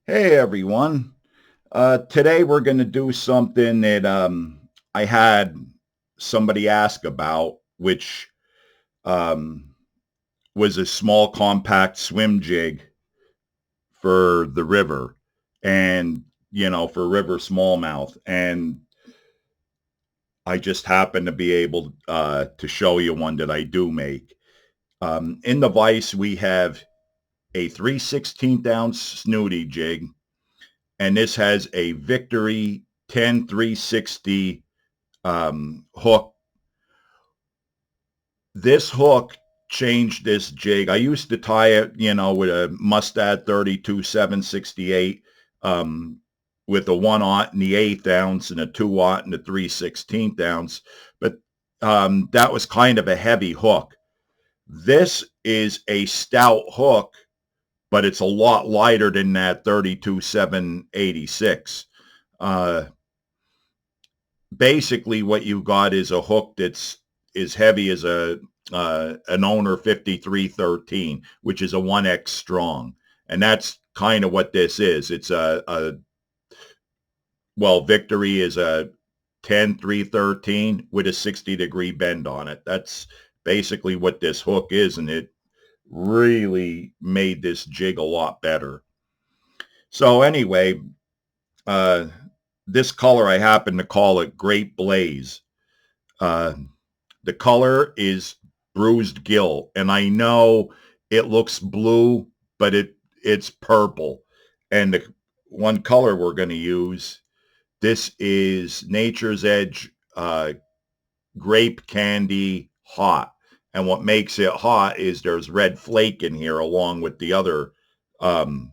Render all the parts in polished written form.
Hey everyone. Today we're going to do something that I had somebody ask about, which um, was a small compact swim jig for the river and, for river smallmouth. And I just happened to be able to show you one that I do make. In the vise, we have a 3/16 ounce snootie jig, and this has a Victory 10 360 hook. This hook changed this jig. I used to tie it, with a Mustad 32 768 with a 1/0 in the 1/8 ounce and a 2/0 in the 3/16 ounce. But that was kind of a heavy hook. This is a stout hook, but it's a lot lighter than that 32 786. Uh, Basically what you got is a hook that's as heavy as an owner 5313, which is a 1x strong, and that's kind of what this is. It's well, Victory is a 10 313 with a 60-degree bend on it. That's basically what this hook is, and it really made this jig a lot better. So anyway, uh, this color, I happen to call it Grape Blaze. Uh, the color is bruised gill, and I know it looks blue, but it's purple. And the one color we're going to use, this is Nature's Edge Grape Candy Hot. And what makes it hot is there's red flake in here along with the other. Um,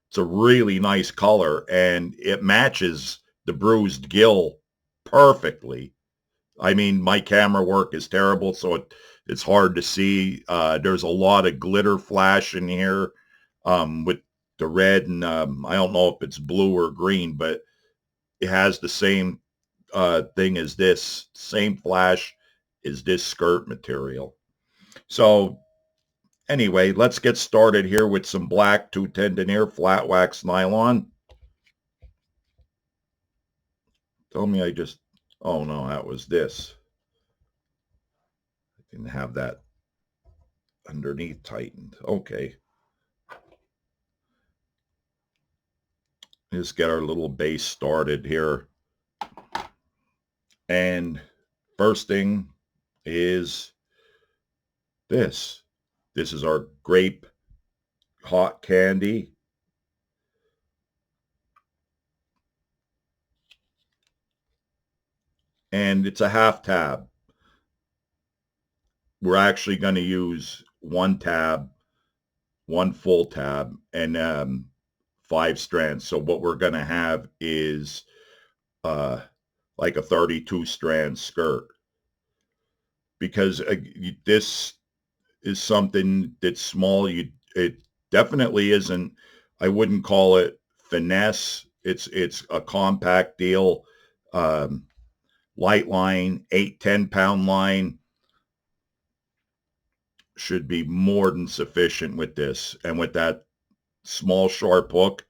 it's a really nice color, and it matches the bruised gill perfectly. I mean, my camera work is terrible, so it's hard to see. There's a lot of glitter flash in here with the red, and I don't know if it's blue or green, but it has the same thing as this, same flash as this skirt material. So anyway, let's get started here with some black 210 denier flat wax nylon. Tell me I just, oh no, that was this. I can have that underneath tightened. Okay. Just get our little base started here. And first thing is this. This is our grape hot candy. And it's a half tab. We're actually going to use one tab, one full tab, and 5 strands. So what we're going to have is uh, like a 32 strand skirt, because this is something that's small. It definitely isn't. I wouldn't call it finesse. It's a compact deal. Um, Light line, 8-10 pound line should be more than sufficient with this. And with that small sharp hook,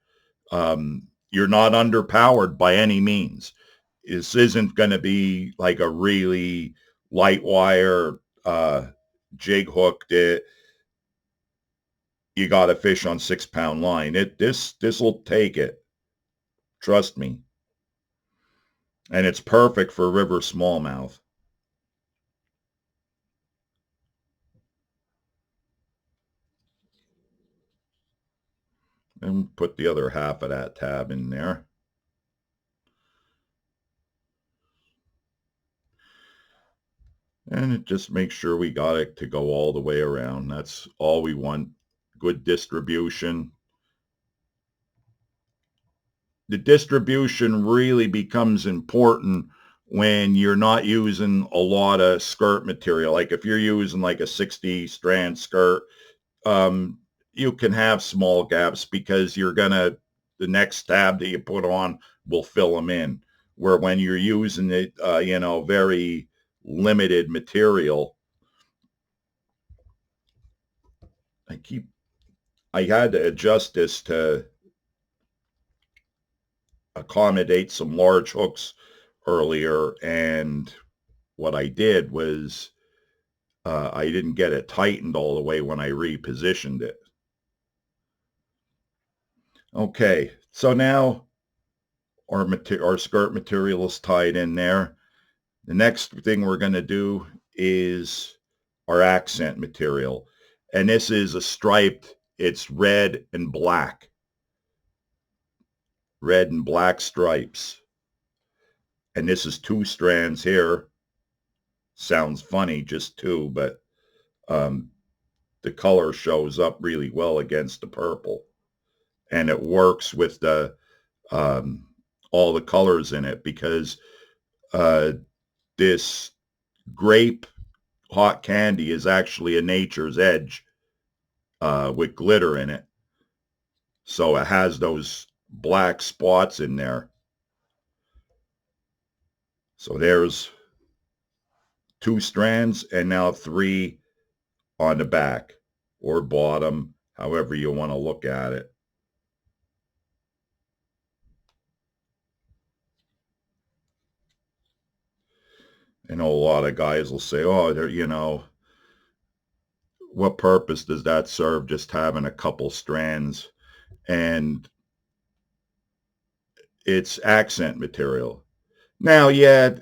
you're not underpowered by any means. This isn't going to be like a really light wire jig hook that you got to fish on 6 pound line. This will take it. Trust me. And it's perfect for river smallmouth. And put the other half of that tab in there. And it just makes sure we got it to go all the way around. That's all we want. Good distribution. The distribution really becomes important when you're not using a lot of skirt material. Like if you're using like a 60 strand skirt, um, you can have small gaps because the next tab that you put on will fill them in. Where when you're using it, very limited material, I had to adjust this to accommodate some large hooks earlier, and what I did was I didn't get it tightened all the way when I repositioned it. Okay, so now our skirt material is tied in there. The next thing we're going to do is our accent material. And this is a striped, it's red and black. Red and black stripes. And this is 2 strands here. Sounds funny, just 2, but the color shows up really well against the purple. And it works with the all the colors in it, because this grape hot candy is actually a Nature's Edge with glitter in it. So it has those black spots in there. So there's 2 strands, and now 3 on the back or bottom, however you want to look at it. I know a lot of guys will say, oh, what purpose does that serve, just having a couple strands? And it's accent material. Now, yeah,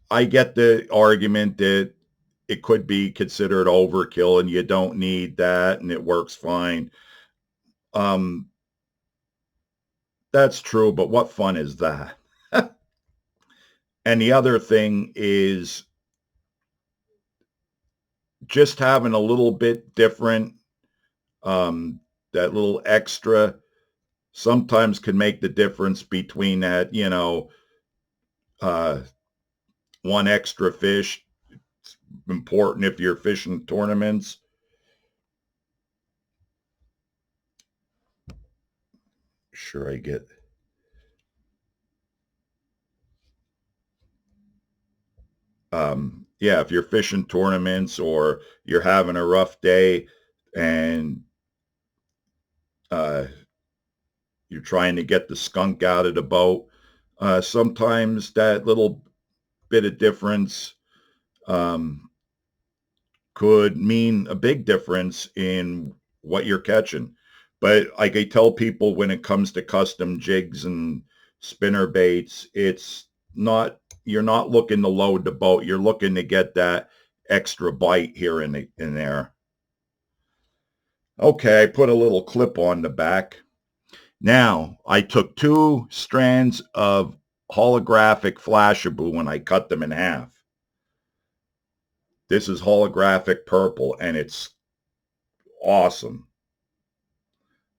I get the argument that it could be considered overkill and you don't need that and it works fine. That's true, but what fun is that? And the other thing is just having a little bit different, that little extra sometimes can make the difference between that, uh, one extra fish. It's important if you're fishing tournaments. Sure, I get. Yeah, if you're fishing tournaments or you're having a rough day and uh, you're trying to get the skunk out of the boat, sometimes that little bit of difference um, could mean a big difference in what you're catching. But like I tell people, when it comes to custom jigs and spinner baits, it's not, you're not looking to load the boat. You're looking to get that extra bite here in there. Okay, I put a little clip on the back. Now, I took 2 strands of holographic Flashabou when I cut them in half. This is holographic purple, and it's awesome.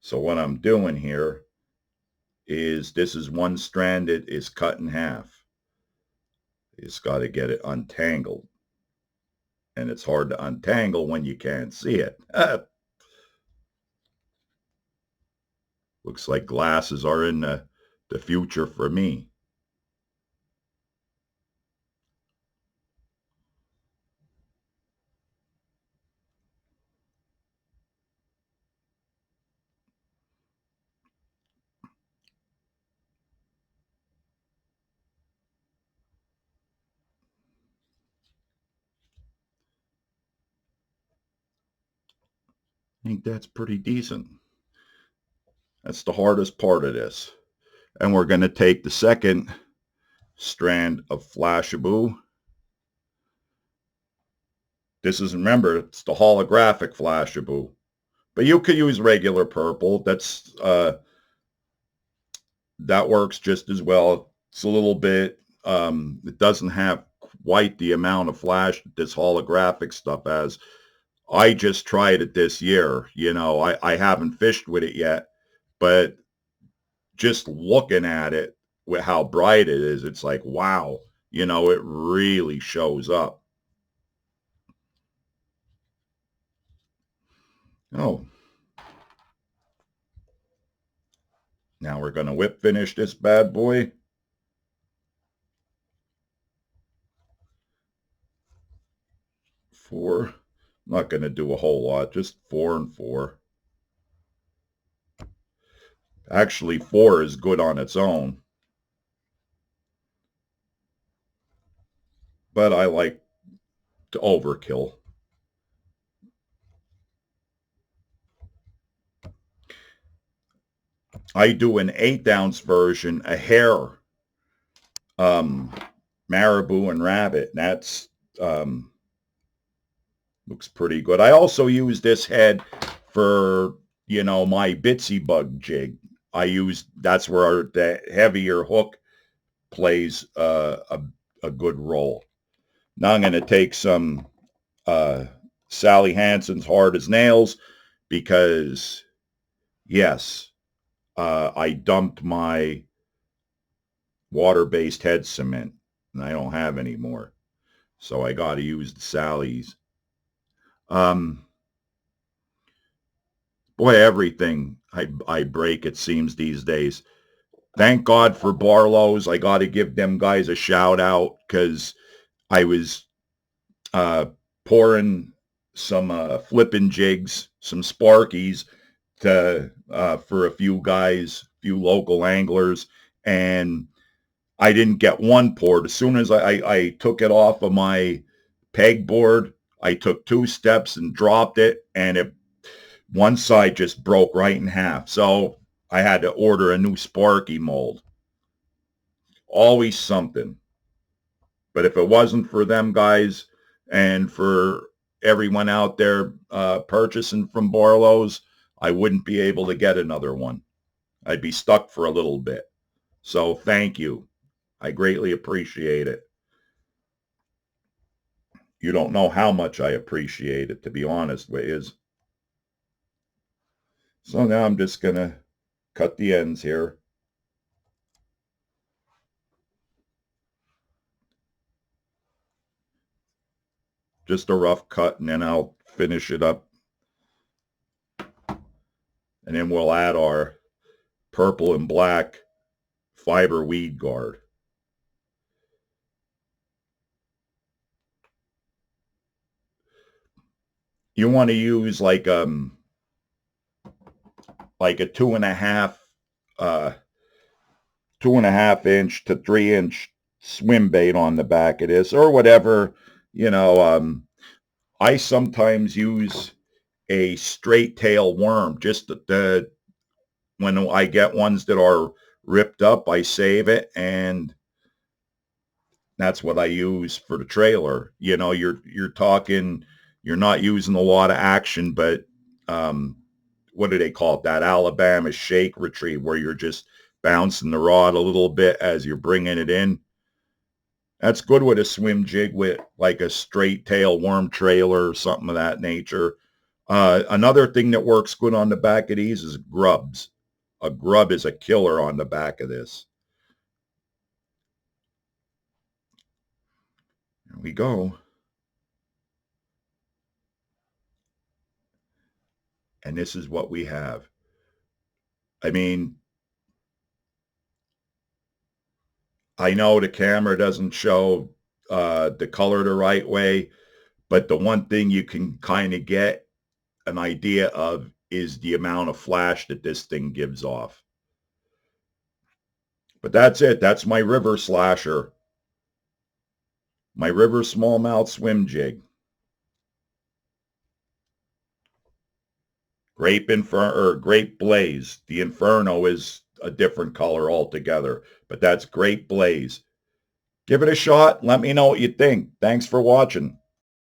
So what I'm doing here is, this is one strand that is cut in half. It's got to get it untangled. And it's hard to untangle when you can't see it. Looks like glasses are in the future for me. I think that's pretty decent. That's the hardest part of this. And we're going to take the second strand of Flashabou. This is, remember, it's the holographic Flashabou. But you could use regular purple. That works just as well. It's a little bit, it doesn't have quite the amount of flash that this holographic stuff has. I just tried it this year. I haven't fished with it yet, but just looking at it with how bright it is, it's like, wow, it really shows up. Oh, now we're going to whip finish this bad boy. Four. I'm not going to do a whole lot, just 4 and 4. Actually, 4 is good on its own. but I like to overkill. I do an 8-ounce version, a hair, um, marabou and rabbit. And that's looks pretty good. I also use this head for, my bitsy bug jig. That's where the heavier hook plays a good role. Now I'm going to take some Sally Hansen's Hard as Nails because, yes, I dumped my water-based head cement and I don't have any more. So I got to use the Sally's. Boy, everything I break, it seems, these days. Thank God for Barlow's. I got to give them guys a shout out because I was uh, pouring some flipping jigs, some Sparkies for a few guys, few local anglers, and I didn't get one poured. As soon as I took it off of my pegboard, I took 2 steps and dropped it, and one side just broke right in half. So I had to order a new Sparky mold. Always something. But if it wasn't for them guys and for everyone out there purchasing from Barlow's, I wouldn't be able to get another one. I'd be stuck for a little bit. So thank you. I greatly appreciate it. You don't know how much I appreciate it, to be honest with you. So now I'm just going to cut the ends here. Just a rough cut, and then I'll finish it up. And then we'll add our purple and black fiber weed guard. You want to use like a 2.5 2.5 inch to 3 inch swim bait on the back of this, or whatever. I sometimes use a straight tail worm. Just when I get ones that are ripped up, I save it, and that's what I use for the trailer. You're talking, you're not using a lot of action, but what do they call it? That Alabama shake retrieve, where you're just bouncing the rod a little bit as you're bringing it in. That's good with a swim jig with like a straight tail worm trailer or something of that nature. Another thing that works good on the back of these is grubs. A grub is a killer on the back of this. There we go. And this is what we have. I mean, I know the camera doesn't show the color the right way, but the one thing you can kind of get an idea of is the amount of flash that this thing gives off. But that's it. That's my river slasher. My river smallmouth swim jig. Grape Blaze. The Inferno is a different color altogether, but that's Grape Blaze. Give it a shot. Let me know what you think. Thanks for watching.